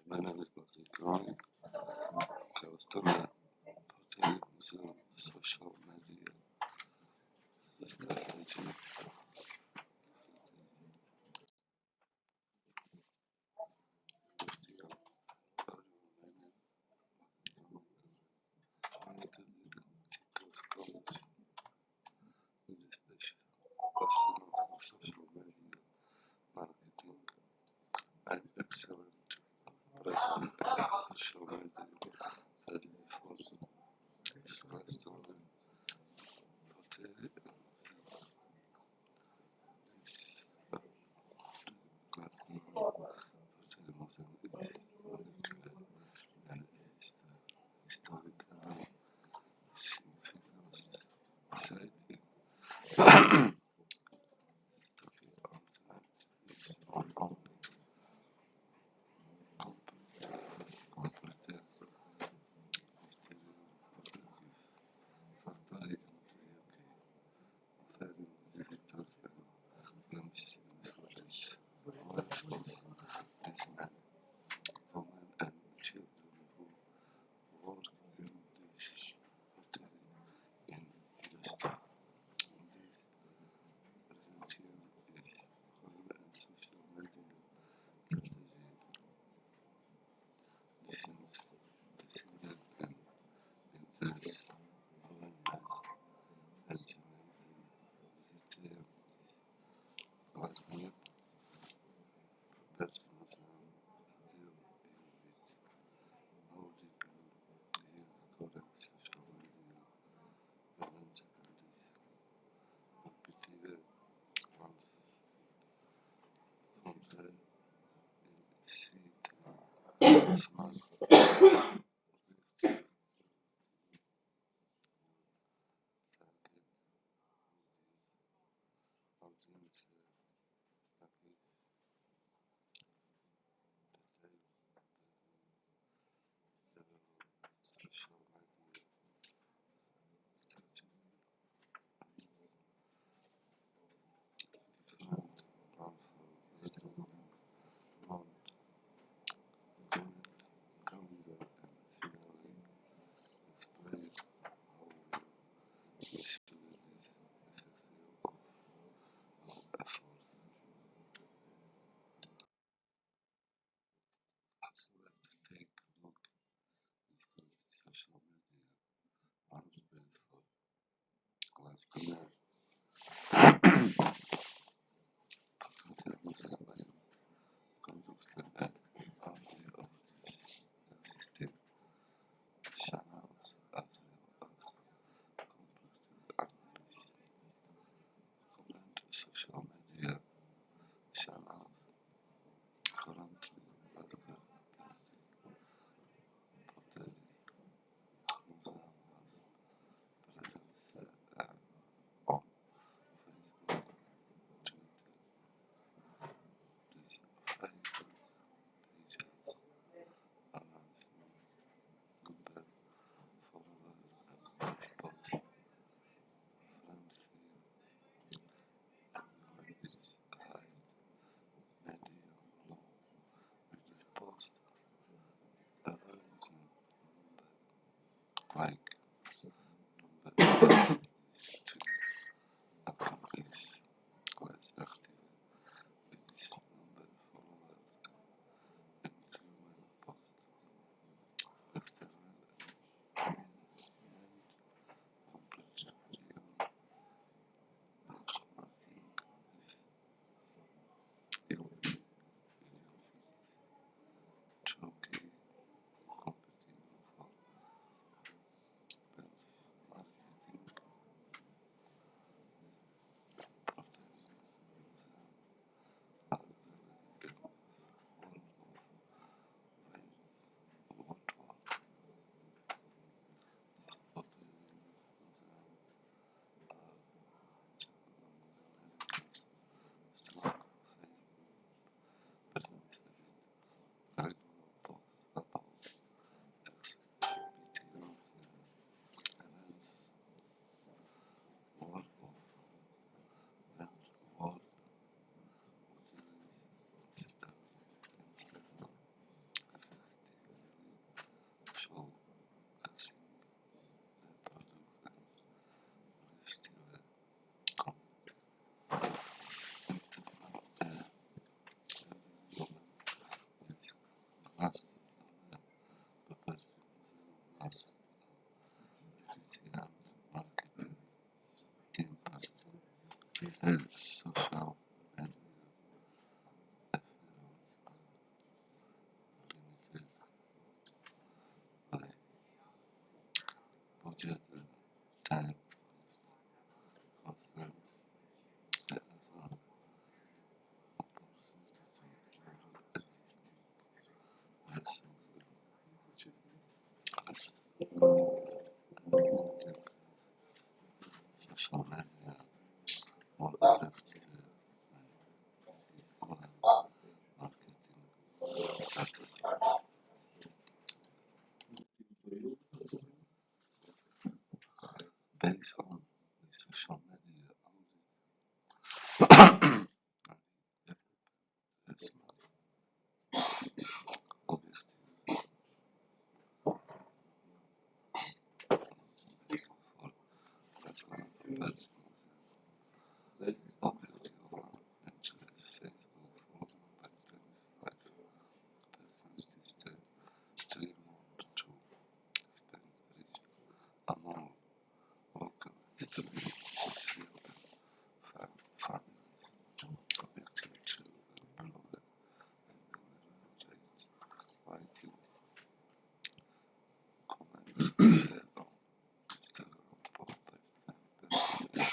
was a drawing. I was talking about social media strategies. Social media marketing and excellent presence social media force expressed on historical significance society. Like is less active with this number of followers and human post after and as as marketing impact and social media limited by budget and time constraints. There is an opportunity as social media more effective online marketing strategy. Based on the social media audit and assessment objectives for personal professionals objective one increase Facebook following by 25% instead 3 more to expand reach among local history conceal and finance objective 2 blogger and rate like comment share on Instagram profile and personal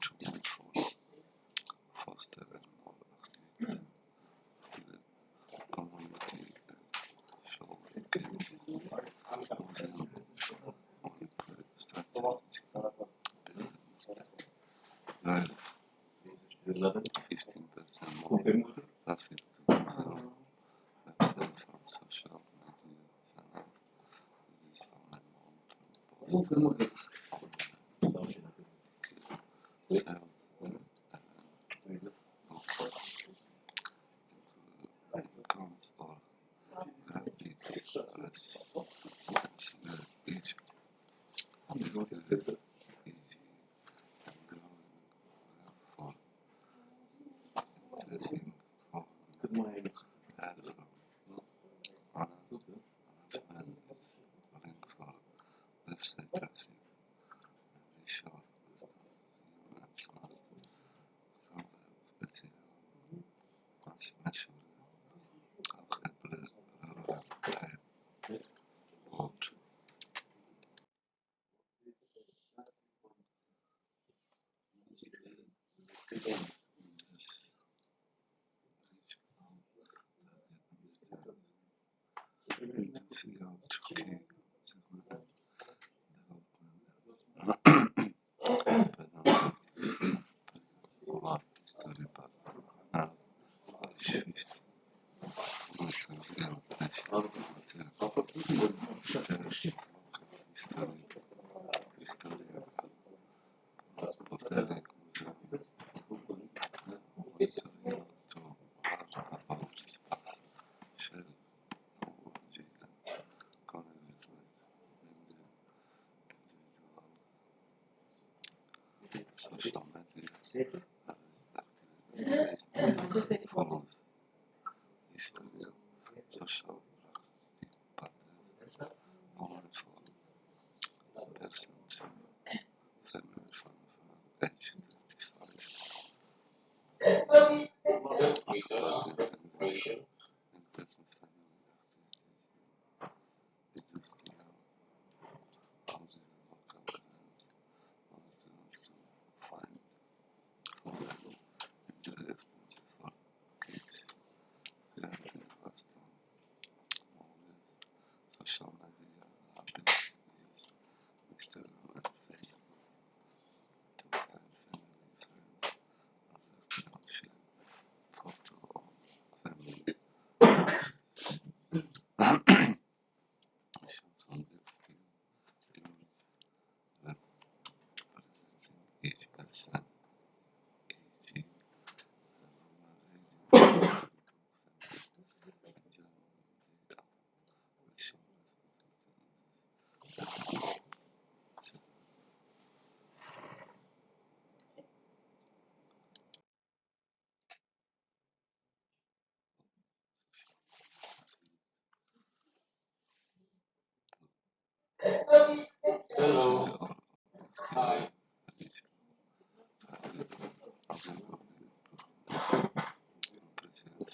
to control foster and more active community and show engagement using monitoring strategies drive 15% more traffic to your website from social media finance this online monitoring posts sales and incomes or graphic less consider each objective easy and growing for interesting for add from announcement is link for website traffic and be sure with smart specific measure of relevant time board this reach see how tricky segment development over history but now shift material history portraying to learn about this past share technology and connect with individual social media activity follows history of social practice patterns only for person to family from age 35 observing engagement with family activities reduced how the local events monitors to find food enjoy expensive for kids currently fast on movies social media habits use Instagram and Facebook to find family friends and share photo on family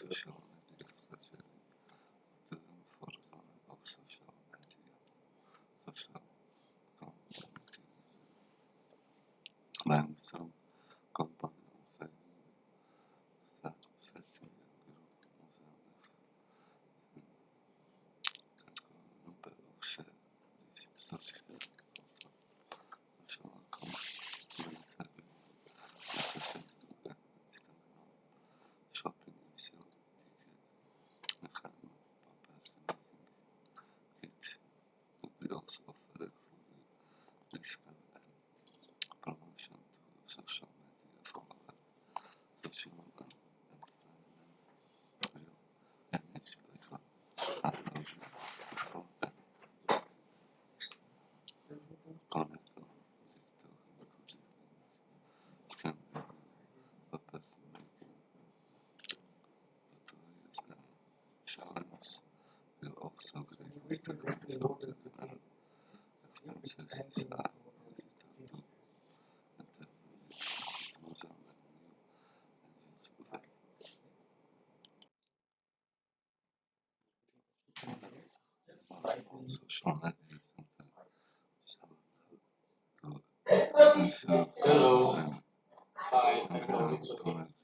social media, social for of social media, social community, language company on Facebook, setting number of share social shopping and selling tickets, mechanical purpose making kits. We also offer exclusive discount and promotion to social media for our social and entertainment, real and educational technology for and connect on TikTok and can be purpose making tutorials and challenges. We also create Instagram filters and expenses are visitor to Amazon and YouTube. On social media content Hello. and Hi. connect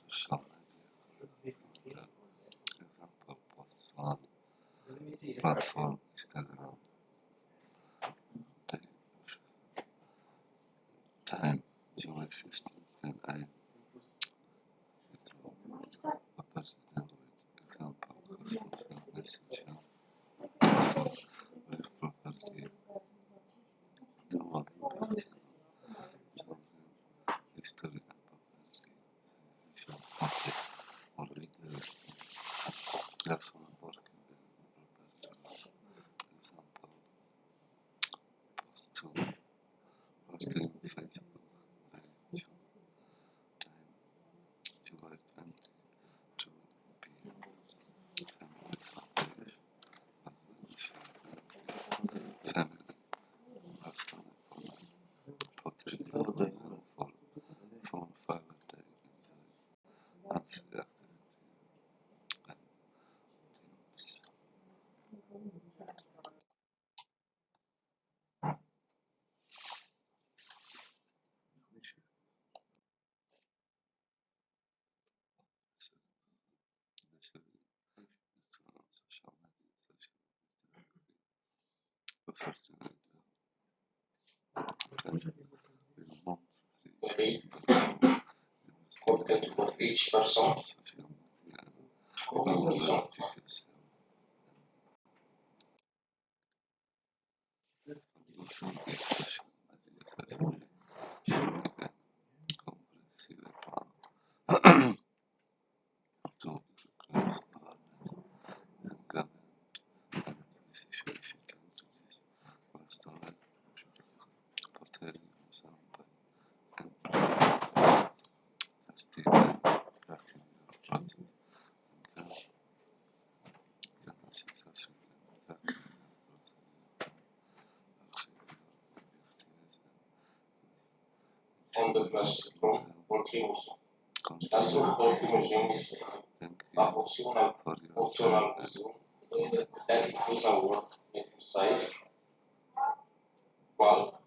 social media example posts on platform Instagram time July 15th and I a person example social message with property the one history and property content or video platform working with property example post to posting Facebook page time July 22 p.m. family page family custom potential for phone 5 day answer activity and teams. Social media, professional Sorry, content for each person. social media Conclusion. social media comprehensive plan to increase awareness and government and appreciation to this restaurant portraying example and testing and tracking the process and can successful tracking the process On the classroom continuous. Classroom continuous English a funcional Zoom and user work exercise. Well,